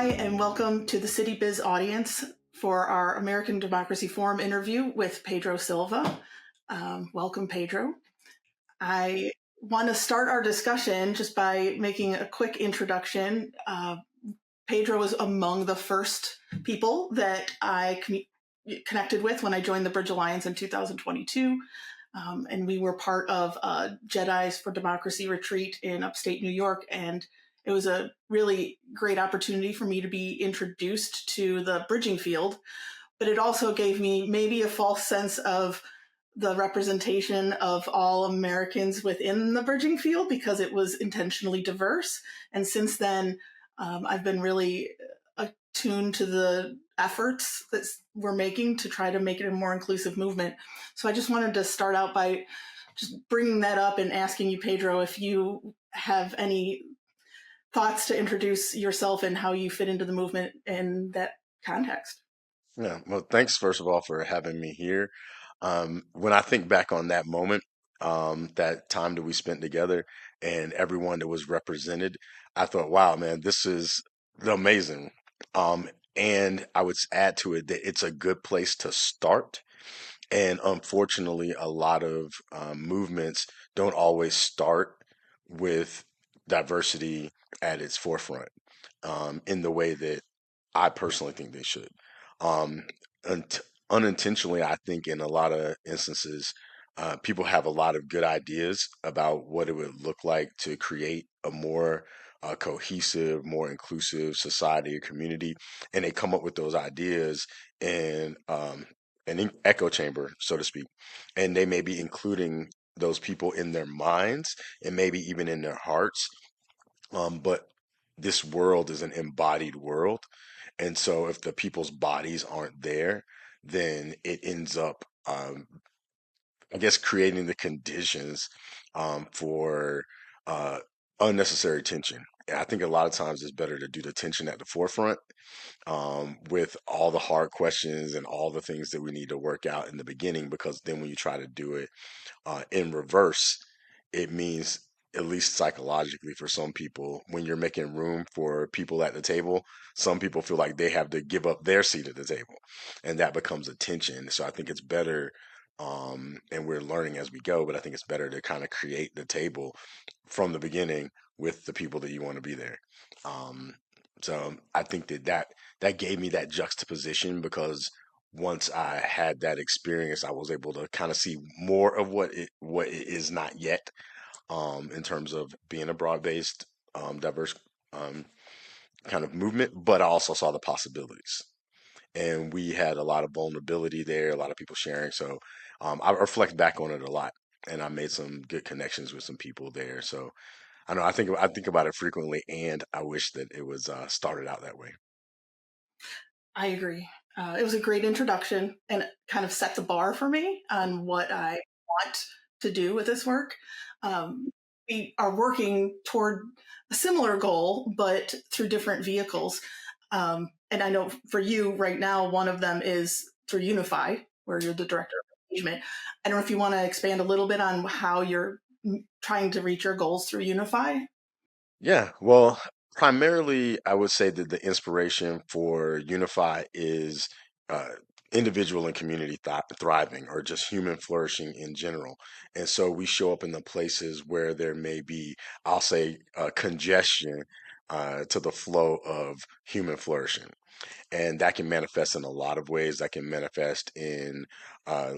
Hi, and welcome to the City Biz audience for our American Democracy Forum interview with Pedro Silva. Welcome, Pedro. I want to start our discussion just by making a quick introduction. Pedro was among the first people that I connected with when I joined the Bridge Alliance in 2022. And we were part of Jedi's for Democracy retreat in upstate New York. And it was a really great opportunity for me to be introduced to the bridging field. But it also gave me maybe a false sense of the representation of all Americans within the bridging field because it was intentionally diverse. And since then, I've been really attuned to the efforts that we're making to try to make it a more inclusive movement. So I just wanted to start out by just bringing that up and asking you, Pedro, if you have any thoughts to introduce yourself and how you fit into the movement in that context. Yeah, well, thanks first of all for having me here. When I think back on that moment, that time that we spent together and everyone that was represented, I thought, wow, man, this is amazing. And I would add to it that it's a good place to start. And unfortunately, a lot of movements don't always start with diversity at its forefront in the way that I personally think they should. Um, Unintentionally, I think in a lot of instances, people have a lot of good ideas about what it would look like to create a more cohesive, more inclusive society or community, and they come up with those ideas in an echo chamber, so to speak, and they may be including those people in their minds and maybe even in their hearts, but this world is an embodied world. And so if the people's bodies aren't there, then it ends up, I guess, creating the conditions for uh, unnecessary tension. And I think a lot of times it's better to do the tension at the forefront with all the hard questions and all the things that we need to work out in the beginning, because then when you try to do it in reverse, it means, at least psychologically for some people, when you're making room for people at the table, some people feel like they have to give up their seat at the table, and that becomes a tension. So I think it's better, and we're learning as we go, but I think it's better to kind of create the table from the beginning with the people that you want to be there. Um, so I think that gave me that juxtaposition, because once I had that experience, I was able to kind of see more of what it is not yet, in terms of being a broad-based, diverse um, kind of movement, but I also saw the possibilities. And we had a lot of vulnerability there, a lot of people sharing. So I reflect back on it a lot, and I made some good connections with some people there. So I know I think about it frequently, and I wish that it was started out that way. I agree. It was a great introduction and it kind of set the bar for me on what I want to do with this work. Um, we are working toward a similar goal, but through different vehicles. And I know for you right now, one of them is through YOUnify, where you're the director of engagement. I don't know if you want to expand a little bit on how you're trying to reach your goals through YOUnify. Yeah, well, primarily, I would say that the inspiration for Unify is uh, individual and community thriving, or just human flourishing in general. And so we show up in the places where there may be, I'll say, congestion to the flow of human flourishing. And that can manifest in a lot of ways. That can manifest in uh,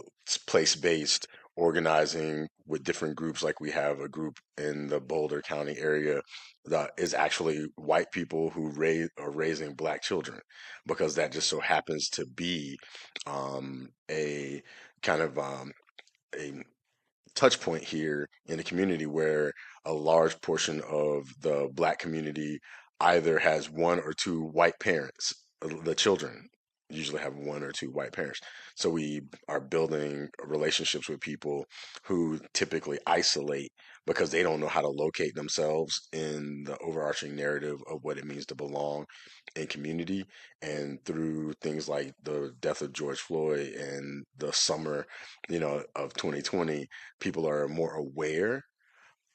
place-based organizing with different groups. Like we have a group in the Boulder County area that is actually white people who are raising black children, because that just so happens to be a kind of a touch point here in the community, where a large portion of the black community either has one or two white parents. The children usually have one or two white parents. So we are building relationships with people who typically isolate because they don't know how to locate themselves in the overarching narrative of what it means to belong in community. And through things like the death of George Floyd and the summer, of 2020, people are more aware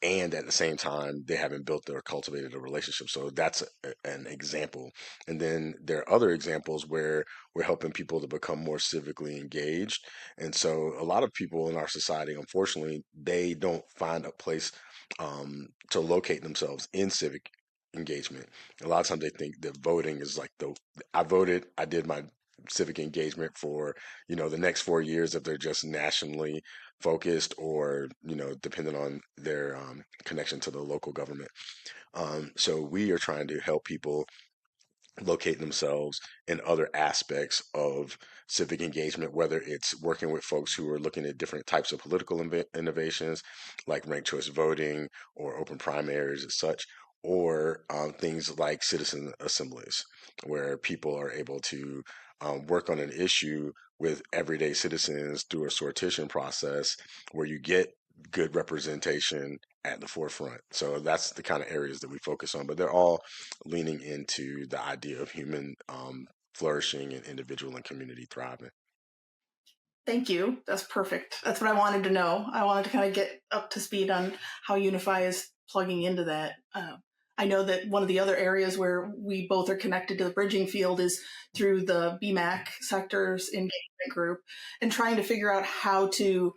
and at the same time they haven't built or cultivated a relationship. So that's an example. And then there are other examples where we're helping people to become more civically engaged. And so a lot of people in our society, unfortunately, they don't find a place to locate themselves in civic engagement. A lot of times they think that voting is like the I voted, I did my civic engagement for, the next 4 years if they're just nationally focused, or depending on their connection to the local government. So we are trying to help people locate themselves in other aspects of civic engagement, whether it's working with folks who are looking at different types of political innovations, like ranked choice voting or open primaries and such, or things like citizen assemblies, where people are able to work on an issue with everyday citizens through a sortition process where you get good representation at the forefront. So that's the kind of areas that we focus on, but they're all leaning into the idea of human flourishing and individual and community thriving. Thank you. That's perfect. That's what I wanted to know. I wanted to kind of get up to speed on how YOUnify is plugging into that. I know that one of the other areas where we both are connected to the bridging field is through the BMAC sectors engagement group, and trying to figure out how to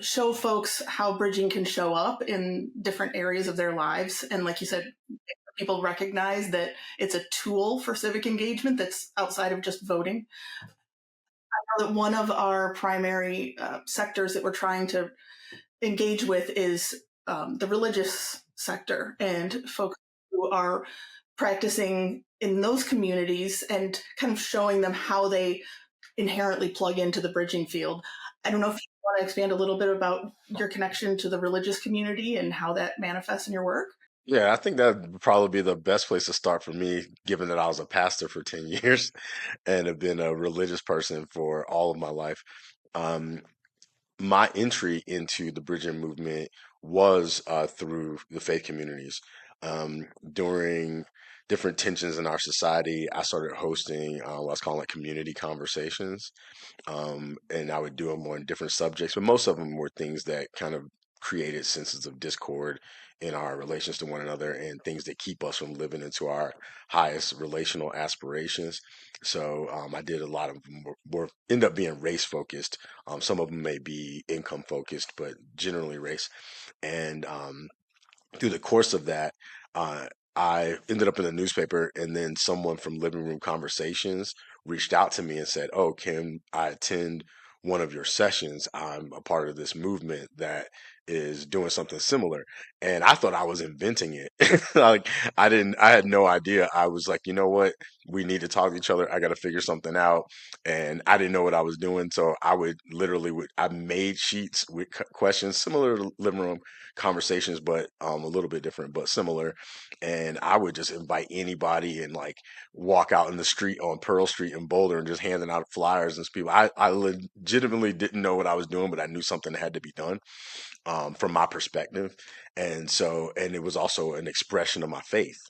show folks how bridging can show up in different areas of their lives. And like you said, people recognize that it's a tool for civic engagement that's outside of just voting. I know that one of our primary sectors that we're trying to engage with is the religious sector, and folks who are practicing in those communities and kind of showing them how they inherently plug into the bridging field. I don't know if you want to expand a little bit about your connection to the religious community and how that manifests in your work. Yeah, I think that would probably be the best place to start for me, given that I was a pastor for 10 years and have been a religious person for all of my life. Um, my entry into the bridging movement was through the faith communities. During different tensions in our society, I started hosting what I was calling like community conversations, and I would do them on different subjects, but most of them were things that kind of created senses of discord in our relations to one another and things that keep us from living into our highest relational aspirations. So I did a lot of them were end up being race focused. Some of them may be income focused, but generally race. And through the course of that, uh, I ended up in the newspaper, and then someone from Living Room Conversations reached out to me and said, "Oh, can I attend one of your sessions? I'm a part of this movement that is doing something similar." And I thought I was inventing it. Like I had no idea. I was like, you know what? We need to talk to each other. I got to figure something out. And I didn't know what I was doing. So I would literally, I made sheets with questions similar to Living Room Conversations, but a little bit different, but similar. And I would just invite anybody and like walk out in the street on Pearl Street in Boulder and just handing out flyers and people. I legitimately didn't know what I was doing, but I knew something had to be done from my perspective. And so, and it was also an expression of my faith.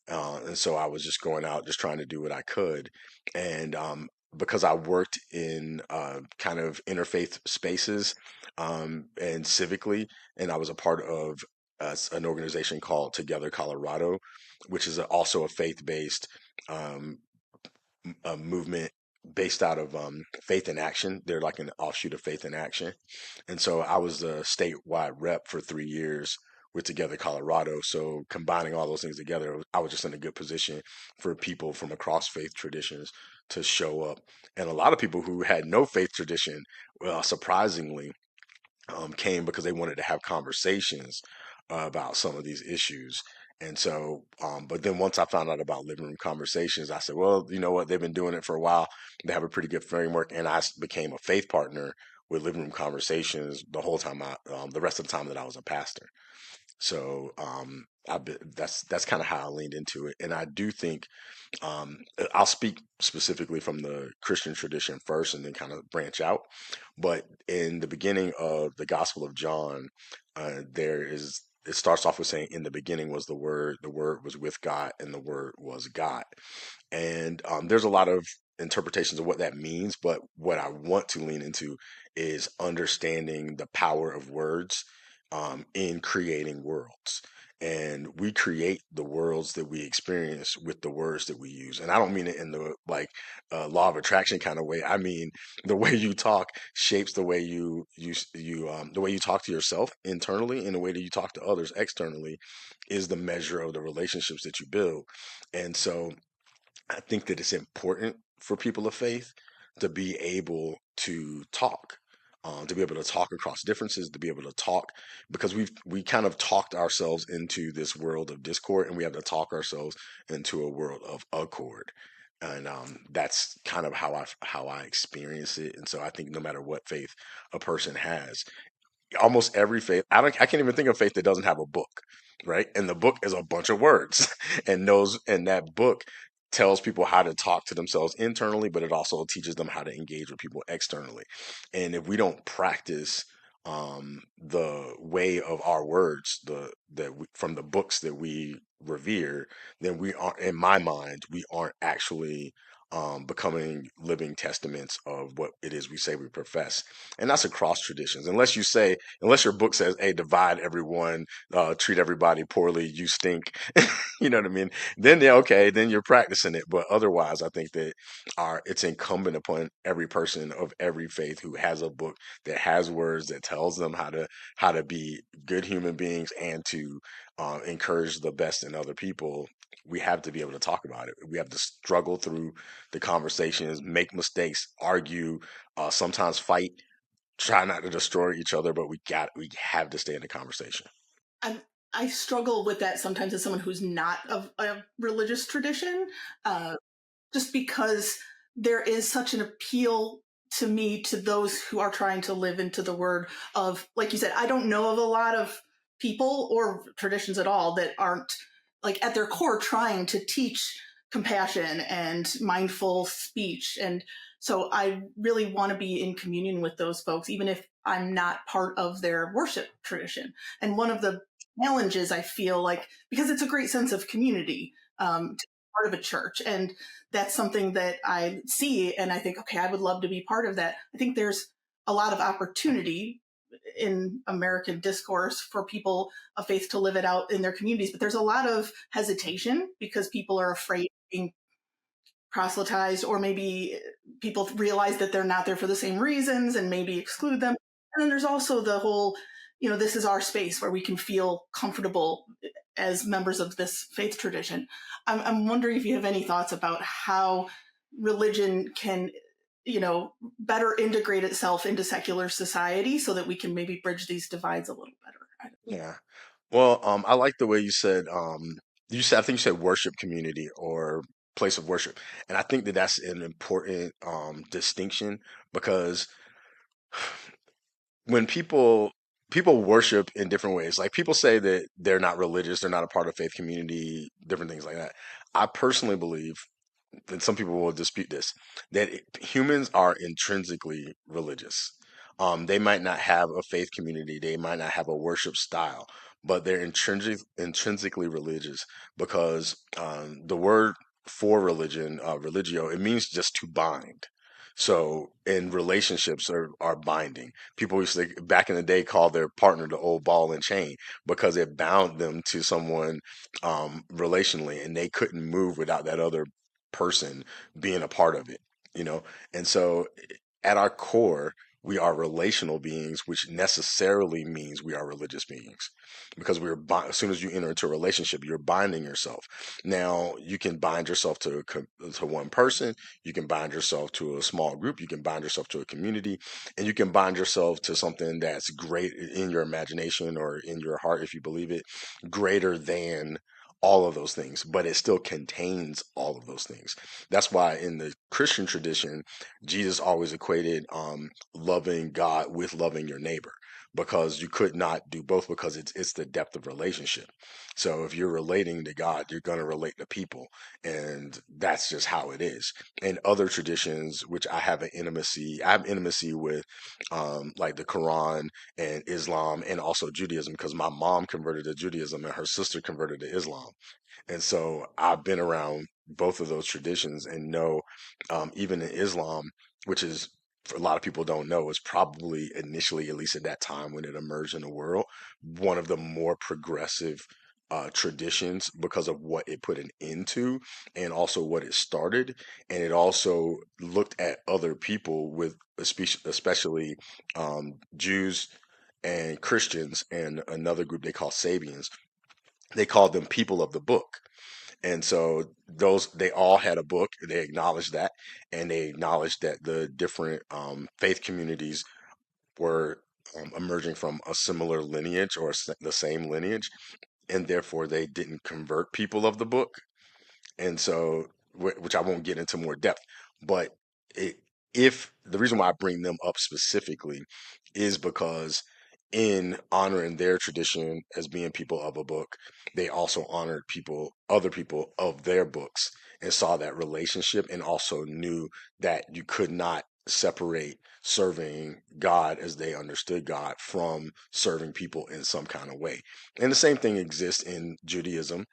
And so I was just going out, just trying to do what I could. And because I worked in kind of interfaith spaces and civically, and I was a part of an organization called Together Colorado, which is also a faith-based um, movement based out of Faith in Action. They're like an offshoot of Faith in Action. And so I was the statewide rep for 3 years with Together Colorado. So combining all those things together, I was just in a good position for people from across faith traditions to show up. And a lot of people who had no faith tradition, surprisingly, came because they wanted to have conversations about some of these issues. And so, but then once I found out about Living Room Conversations, I said, well, you know what? They've been doing it for a while. They have a pretty good framework. And became a faith partner with Living Room Conversations the whole time the rest of the time that I was a pastor. So, that's kind of how I leaned into it. And I do think I'll speak specifically from the Christian tradition first and then kind of branch out. But in the beginning of the Gospel of John, it starts off with saying, "In the beginning was the Word was with God, and the Word was God." And there's a lot of interpretations of what that means, but what I want to lean into is understanding the power of words in creating worlds. And we create the worlds that we experience with the words that we use. And I don't mean it in the like law of attraction kind of way. I mean the way you talk shapes the way the way you talk to yourself internally, and the way that you talk to others externally is the measure of the relationships that you build. And so I think that it's important for people of faith to be able to talk, to be able to talk across differences, to be able to talk because we kind of talked ourselves into this world of discord, and we have to talk ourselves into a world of accord. And that's kind of how I experience it. And so I think no matter what faith a person has, almost every faith, I can't even think of faith that doesn't have a book, right? And the book is a bunch of words and that book tells people how to talk to themselves internally, but it also teaches them how to engage with people externally. And if we don't practice the way of our words, from the books that we revere, then we are, in my mind, we aren't actually becoming living testaments of what it is we say we profess. And that's across traditions. Unless your book says, hey, divide everyone, treat everybody poorly, you stink, you know what I mean? Then, yeah, okay, then you're practicing it. But otherwise, I think that it's incumbent upon every person of every faith who has a book that has words that tells them how to be good human beings and to encourage the best in other people. We have to be able to talk about it. We have to struggle through the conversations, make mistakes, argue, sometimes fight, try not to destroy each other, but we have to stay in the conversation. I I struggle with that sometimes as someone who's not of a religious tradition, uh, just because there is such an appeal to me to those who are trying to live into the word of, like you said, I don't know of a lot of people or traditions at all that aren't like at their core trying to teach compassion and mindful speech. And so I really want to be in communion with those folks, even if I'm not part of their worship tradition. And one of the challenges I feel like, because it's a great sense of community, to be part of a church. And that's something that I see and I think, okay, I would love to be part of that. I think there's a lot of opportunity in American discourse for people of faith to live it out in their communities, but there's a lot of hesitation because people are afraid of being proselytized, or maybe people realize that they're not there for the same reasons and maybe exclude them. And then there's also the whole, this is our space where we can feel comfortable as members of this faith tradition. I'm wondering if you have any thoughts about how religion can, better integrate itself into secular society so that we can maybe bridge these divides a little better. Yeah. Well, I like the way I think you said worship community or place of worship. And I think that that's an important distinction because when people worship in different ways, like people say that they're not religious, they're not a part of faith community, different things like that. I personally believe, and some people will dispute this, that humans are intrinsically religious. They might not have a faith community, they might not have a worship style, but they're intrinsically religious because the word for religion, religio, it means just to bind. So in relationships are binding. People used to back in the day call their partner the old ball and chain because it bound them to someone relationally, and they couldn't move without that other person being a part of it, you know? And so at our core, we are relational beings, which necessarily means we are religious beings because as soon as you enter into a relationship, you're binding yourself. Now, you can bind yourself to one person, you can bind yourself to a small group, you can bind yourself to a community, and you can bind yourself to something that's great in your imagination or in your heart, if you believe it, greater than all of those things, but it still contains all of those things. That's why in the Christian tradition, Jesus always equated loving God with loving your neighbor because you could not do both because it's the depth of relationship. So if you're relating to God, you're going to relate to people, and that's just how it is. In other traditions, which I have intimacy with, like the Quran and Islam, and also Judaism, because my mom converted to Judaism and her sister converted to Islam. And so I've been around both of those traditions and know, even in Islam, which is for a lot of people don't know, is probably initially, at least at that time when it emerged in the world, one of the more progressive traditions because of what it put an end to and also what it started. And it also looked at other people with especially Jews and Christians and another group they call Sabians. They called them people of the book. And so those they all had a book. They acknowledged that, and they acknowledged that the different faith communities were emerging from a similar lineage or the same lineage, and therefore they didn't convert people of the book. And so, which I won't get into more depth, but it, if the reason why I bring them up specifically is because in honoring their tradition as being people of a book, they also honored other people of their books, and saw that relationship, and also knew that you could not separate serving God as they understood God from serving people in some kind of way. And the same thing exists in Judaism,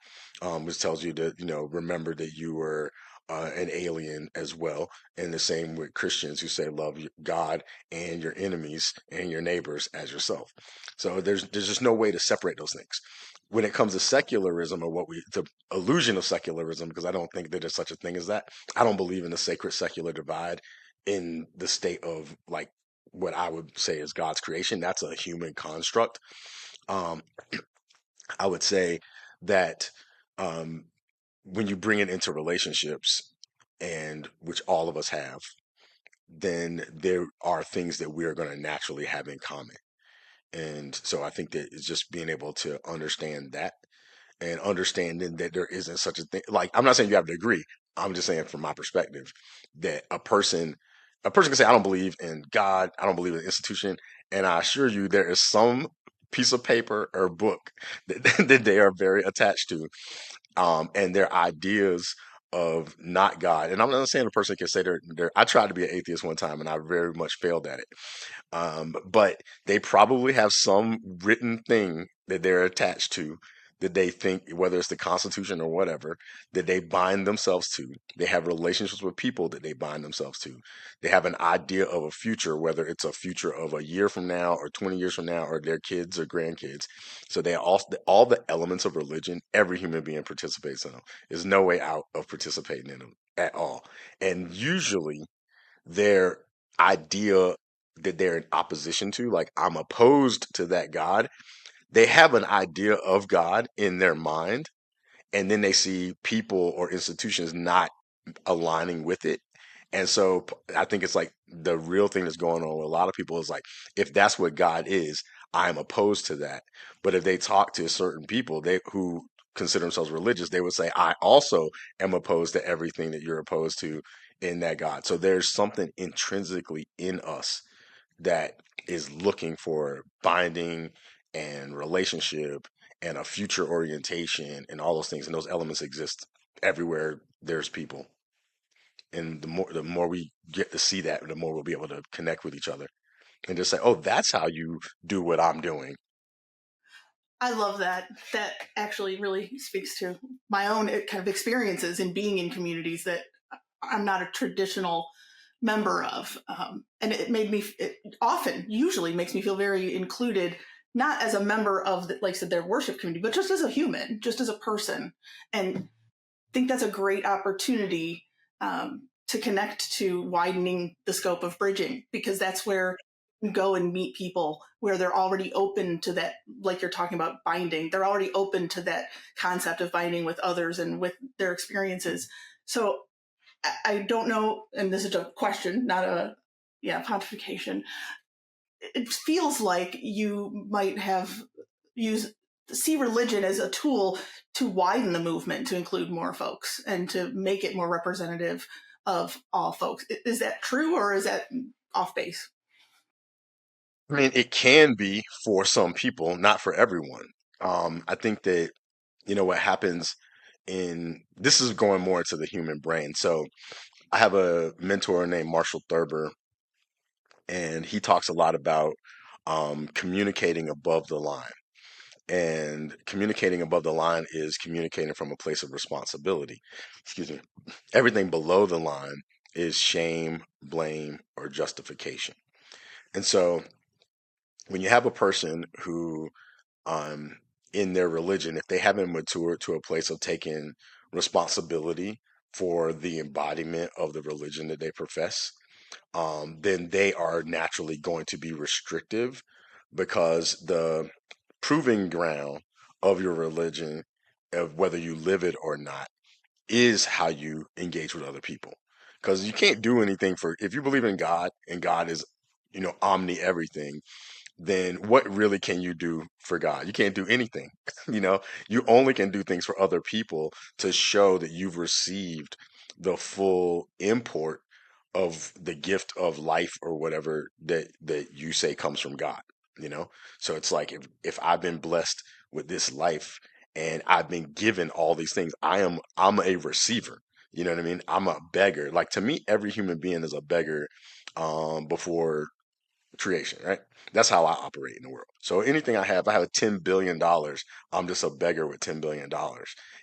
which tells you to, remember that you were an alien as well. And the same with Christians who say love God and your enemies and your neighbors as yourself. So there's just no way to separate those things. When it comes to secularism, or the illusion of secularism, because I don't think that there's such a thing as that. I don't believe in the sacred secular divide in the state of like what I would say is God's creation. That's a human construct. Um, I would say that um, when you bring it into relationships, and which all of us have, then there are things that we are going to naturally have in common. And so I think that it's just being able to understand that, and understanding that there isn't such a thing. Like, I'm not saying you have to agree. I'm just saying from my perspective that a person can say, I don't believe in God, I don't believe in the institution. And I assure you there is some piece of paper or book that, that they are very attached to, and their ideas of not God. And I'm not saying a person can say I tried to be an atheist one time and I very much failed at it. But they probably have some written thing that they're attached to, that they think, whether it's the Constitution or whatever, that they bind themselves to. They have relationships with people that they bind themselves to. They have an idea of a future, whether it's a future of a year from now or 20 years from now or their kids or grandkids. So they all the elements of religion, every human being participates in them. There's no way out of participating in them at all. And usually their idea that they're in opposition to, like I'm opposed to that God, they have an idea of God in their mind, and then they see people or institutions not aligning with it. And so I think it's like the real thing that's going on with a lot of people is like, if that's what God is, I'm opposed to that. But if they talk to certain people who consider themselves religious, they would say, I also am opposed to everything that you're opposed to in that God. So there's something intrinsically in us that is looking for binding and relationship and a future orientation and all those things. And those elements exist everywhere there's people. And the more we get to see that, the more we'll be able to connect with each other and just say, oh, that's how you do what I'm doing. I love that. That actually really speaks to my own kind of experiences in being in communities that I'm not a traditional member of. And it often, usually makes me feel very included, not as a member of, like I said, their worship community, but just as a human, just as a person. And I think that's a great opportunity to connect to widening the scope of bridging, because that's where you go and meet people where they're already open to that, like you're talking about binding. They're already open to that concept of binding with others and with their experiences. So I don't know, and this is a question, not a pontification. It feels like you might have used see religion as a tool to widen the movement to include more folks and to make it more representative of all folks. Is that true, or is that off base? I mean, it can be for some people, not for everyone. I think that, what happens in this is going more into the human brain. So I have a mentor named Marshall Thurber, and he talks a lot about communicating above the line. And communicating above the line is communicating from a place of responsibility. Excuse me. Everything below the line is shame, blame, or justification. And so when you have a person who, um, in their religion, if they haven't matured to a place of taking responsibility for the embodiment of the religion that they profess, then they are naturally going to be restrictive because the proving ground of your religion, of whether you live it or not, is how you engage with other people. Because you can't do anything for, if you believe in God and God is, omni everything, then what really can you do for God? You can't do anything. You know, you only can do things for other people to show that you've received the full import of the gift of life or whatever that you say comes from God, you know? So it's like if I've been blessed with this life and I've been given all these things, I'm a receiver. You know what I mean? I'm a beggar. Like to me, every human being is a beggar before creation, right? That's how I operate in the world. So anything I have $10 billion. I'm just a beggar with $10 billion.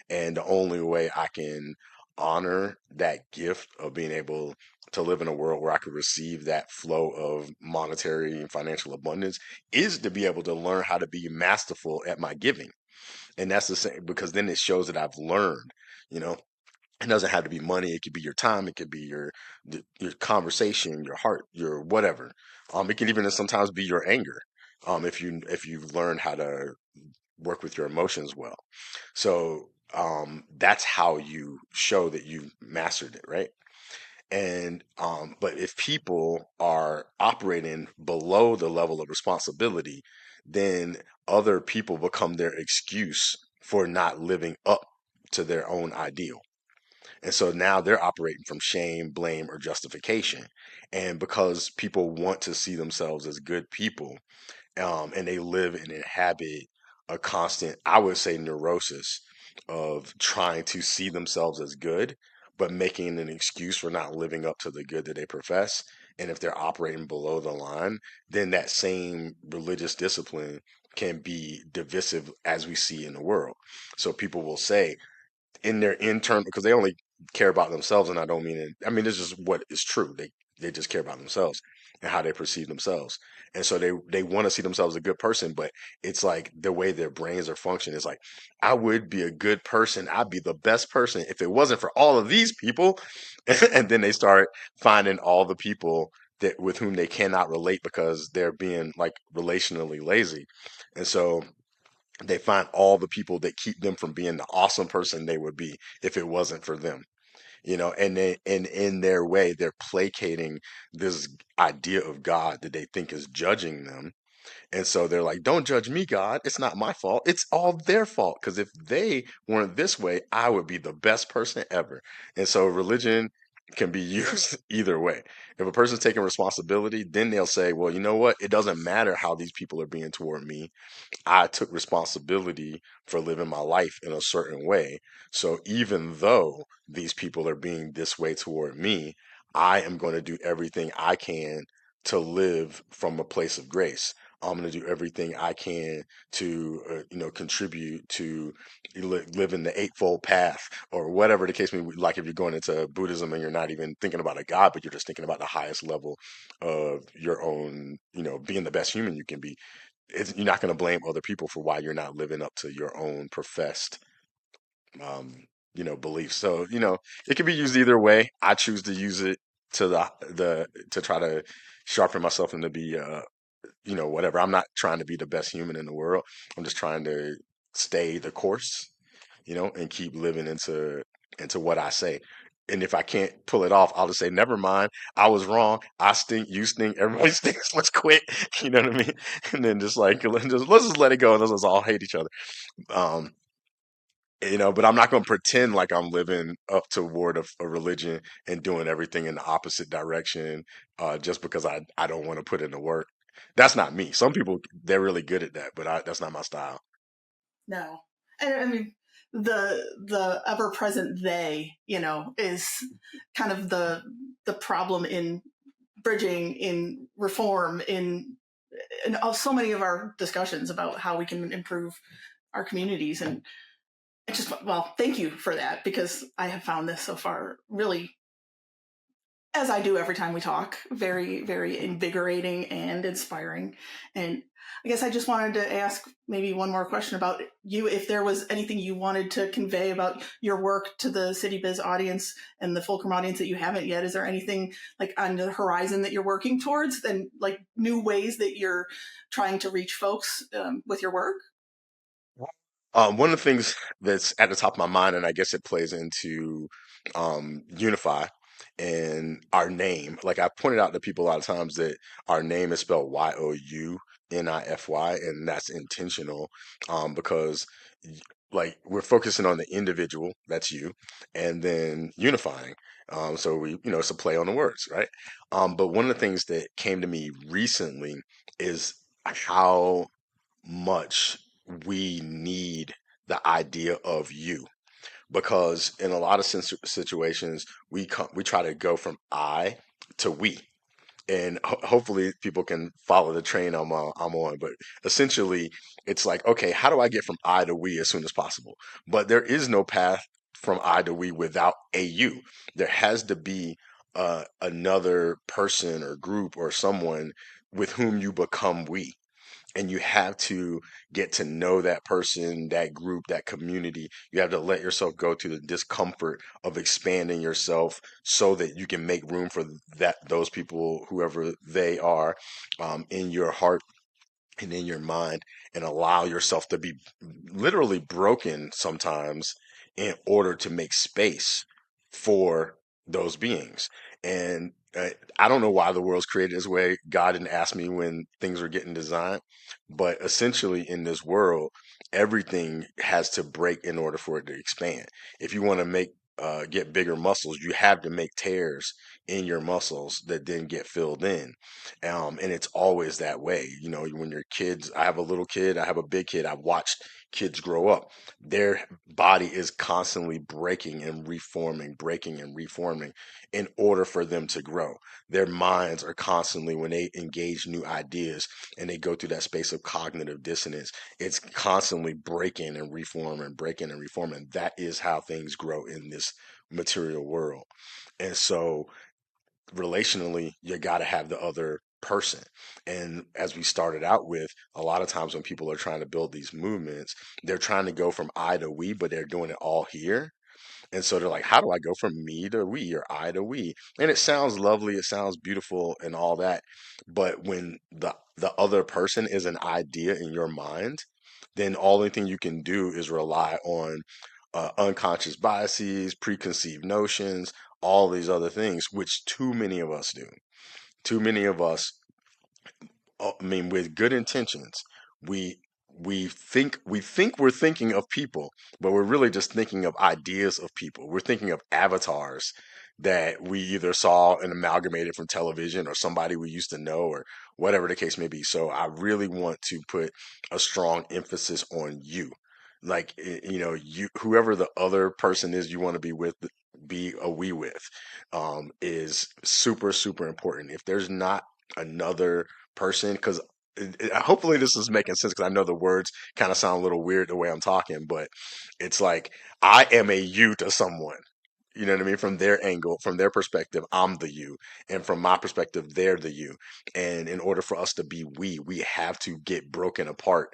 And the only way I can honor that gift of being able to live in a world where I could receive that flow of monetary and financial abundance is to be able to learn how to be masterful at my giving. And that's the same because then it shows that I've learned, you know, it doesn't have to be money. It could be your time. It could be your conversation, your heart, your whatever. It can even sometimes be your anger. If you've learned how to work with your emotions well. So that's how you show that you've mastered it, right? And but if people are operating below the level of responsibility, then other people become their excuse for not living up to their own ideal. And so now they're operating from shame, blame, or justification. And because people want to see themselves as good people, and they live and inhabit a constant, I would say, neurosis of trying to see themselves as good, but making an excuse for not living up to the good that they profess. And if they're operating below the line, then that same religious discipline can be divisive as we see in the world. So people will say, in their internal, because they only care about themselves, and I don't mean it. I mean, this is what is true. They just care about themselves and how they perceive themselves, and so they want to see themselves as a good person. But it's like the way their brains are functioning is like, I would be a good person. I'd be the best person if it wasn't for all of these people, and then they start finding all the people that with whom they cannot relate because they're being like relationally lazy, and so they find all the people that keep them from being the awesome person they would be if it wasn't for them, and and in their way they're placating this idea of God that they think is judging them. And so they're like, don't judge me, God. It's not my fault. It's all their fault. Because if they weren't this way, I would be the best person ever. And so religion can be used either way. If a person's taking responsibility, then they'll say, well, you know what? It doesn't matter how these people are being toward me. I took responsibility for living my life in a certain way. So even though these people are being this way toward me, I am going to do everything I can to live from a place of grace. I'm going to do everything I can to, contribute to living the eightfold path or whatever the case may be. Like if you're going into Buddhism and you're not even thinking about a God, but you're just thinking about the highest level of your own, being the best human you can be, you're not going to blame other people for why you're not living up to your own professed um beliefs. So it can be used either way. I choose to use it to the to try to sharpen myself and to be whatever. I'm not trying to be the best human in the world. I'm just trying to stay the course, and keep living into what I say. And if I can't pull it off, I'll just say, never mind. I was wrong. I stink. You stink. Everybody stinks. Let's quit. You know what I mean? And then just like, let's just let it go and let's just all hate each other. Um, but I'm not going to pretend like I'm living up toward a religion and doing everything in the opposite direction, just because I don't want to put in the work. That's not me. Some people, they're really good at that, but that's not my style. No. And I mean, the ever present they, is kind of the problem in bridging, in reform, in so many of our discussions about how we can improve our communities. And I just, well, thank you for that, because I have found this so far really as I do every time we talk. Very, very invigorating and inspiring. And I guess I just wanted to ask maybe one more question about you. If there was anything you wanted to convey about your work to the City Biz audience and the Fulcrum audience that you haven't yet, is there anything like on the horizon that you're working towards, and like new ways that you're trying to reach folks with your work? One of the things that's at the top of my mind, and I guess it plays into Unify and our name. Like I pointed out to people a lot of times that our name is spelled YOUnify, and that's intentional because like we're focusing on the individual, that's you, and then unifying. So it's a play on the words, right? But one of the things that came to me recently is how much we need the idea of you, because in a lot of situations we try to go from I to we, and hopefully people can follow the train I'm on. But essentially it's like, okay, how do I get from I to we as soon as possible? But there is no path from I to we without a you. There has to be another person or group or someone with whom you become we, and you have to get to know that person, that group, that community. You have to let yourself go to the discomfort of expanding yourself so that you can make room for those people, whoever they are, in your heart and in your mind, and allow yourself to be literally broken sometimes in order to make space for those beings. And I don't know why the world's created this way. God didn't ask me when things were getting designed, but essentially in this world, everything has to break in order for it to expand. If you want to get bigger muscles, you have to make tears in your muscles that then get filled in. And it's always that way. When you're kids, I have a little kid, I have a big kid, I've watched kids grow up. Their body is constantly breaking and reforming, breaking and reforming in order for them to grow. Their minds are constantly, when they engage new ideas and they go through that space of cognitive dissonance, it's constantly breaking and reforming, breaking and reforming. That is how things grow in this material world. And so relationally, you got to have the other person. And as we started out with, a lot of times when people are trying to build these movements, they're trying to go from I to we, but they're doing it all here. And so they're like, how do I go from me to we, or I to we? And it sounds lovely, it sounds beautiful and all that. But when the other person is an idea in your mind, then all the thing you can do is rely on unconscious biases, preconceived notions, all these other things, which too many of us do. Too many of us, I mean, with good intentions, we we think we're thinking of people, but we're really just thinking of ideas of people. We're thinking of avatars that we either saw and amalgamated from television, or somebody we used to know, or whatever the case may be. So I really want to put a strong emphasis on you. Like, you, whoever the other person is you want to be with, be a we with, is super, super important. If there's not another person, because hopefully this is making sense, because I know the words kind of sound a little weird the way I'm talking, but it's like I am a you to someone. You know what I mean? From their angle, from their perspective, I'm the you. And from my perspective, they're the you. And in order for us to be we have to get broken apart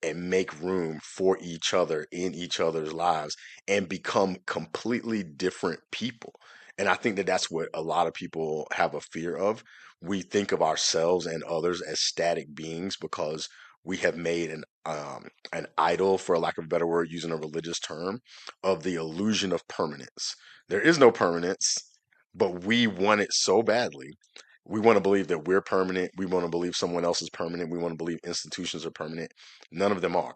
and make room for each other in each other's lives and become completely different people. And I think that that's what a lot of people have a fear of. We think of ourselves and others as static beings because we have made an idol, for lack of a better word, using a religious term, of the illusion of permanence. There is no permanence, but we want it so badly. We want to believe that we're permanent. We want to believe someone else is permanent. We want to believe institutions are permanent. None of them are.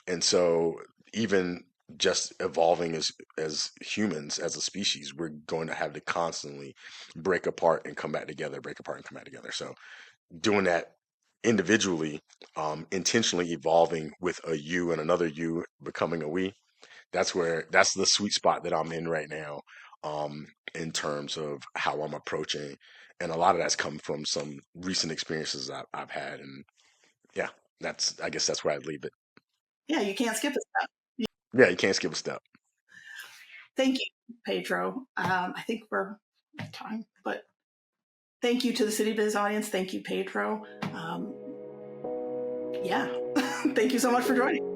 And so even just evolving as humans, as a species, we're going to have to constantly break apart and come back together, break apart and come back together. So doing that individually, intentionally evolving with a you and another you becoming a we, that's the sweet spot that I'm in right now, in terms of how I'm approaching. And a lot of that's come from some recent experiences I've had. And yeah, I guess that's where I'd leave it. Yeah, you can't skip a step. Yeah, you can't skip a step. Thank you, Pedro. I think we're time. But thank you to the City Biz audience. Thank you, Pedro. Yeah, thank you so much for joining.